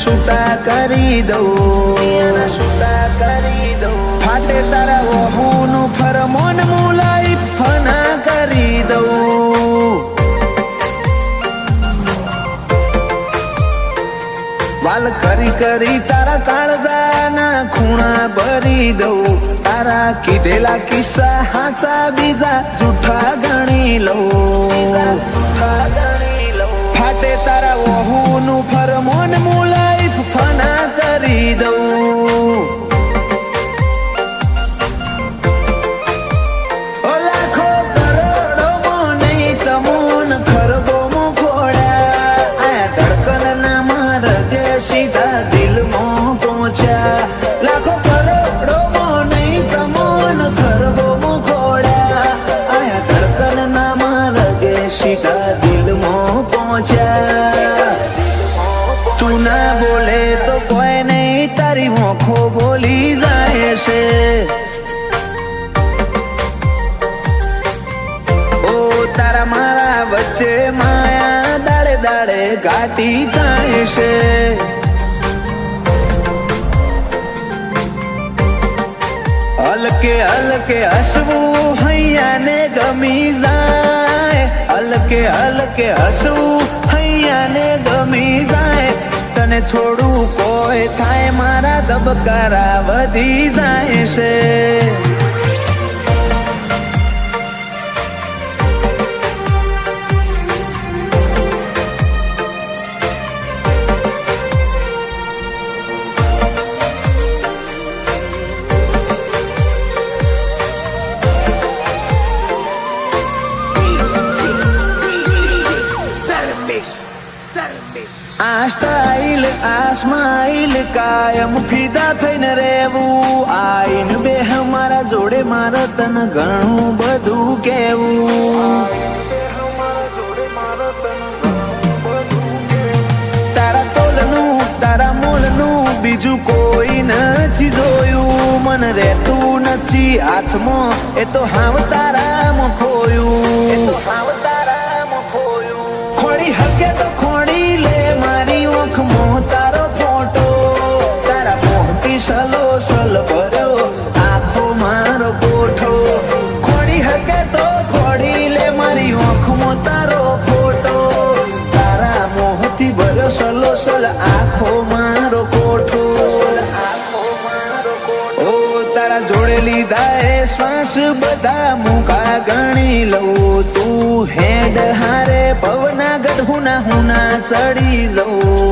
છૂટા કરી દઉં, ફાટે તારા વહુનું ફરમોન મુલાઈ ફના કરી દઉં, વાલ કરી કરી તારા કાળજાના ખૂણા ભરી દઉં, તારા કીધેલા કિસ્સા હાચા બીજા જૂઠા ગણી લઉં, ફાટે તારા વહુનું ફરમોન મુલાઈ ફના કરી દઉં, લાખો કરોડોમાં નહીં તમોન ખરબોમાં ખોડ્યા, આ ધડકનના માર્ગે સીધા દિલમાં પહોંચ્યા, લાખો કરોડોમાં નહીં તમોન ખરબોમાં ખોડ્યા, આ ધડકનના માર્ગે સીધા દિલમાં પહોંચ્યા, તું ના બોલે તો કોઈ નહીં તારી મોખો બોલી જાય છે, તારા મારા વચ્ચે માયા દાડે દાડે ઘાટી થાય છે, હલકે હલકે હસવું હૈયાને ગમી જાય, હલકે હલકે હસવું હૈયાને ગમી જાય, તને થોડું કોઈ થાય મારા ધબકારા વધી જાય છે, આ સ્ટાઇલ આ સ્માઇલ કાયમ ફીદા થઈને રહેવું, આઈન બે મારા જોડે મારે તને ઘણું બધું કેવું, તારા તોલનું તારા મૂળનું બીજું કોઈ નથી જોયું, મને રહેતું નથી હાથમાં એ તો હાવ તારામાં ખોયું, એ તો હાવ તારામાં ખોયું, ખોડી હકે તો ખોડી લે મારી ઓખમાં તારો ફોટો, તારા મોટી સલો સલ ભર્યો આખો મારો કોઠો, ખોડી હકે તો ખોડી લે મારી ઓખમાં તારો ફોટો, તારા મોહથી ભર્યો સલો સલ આખો મારો કોઠો, ઓ તારા જોડે લીધા એ શ્વાસ બધા મુકા ગણી લઉં, તું હેડ હારે પવના ગઢ હુના હુના ચડી જવું,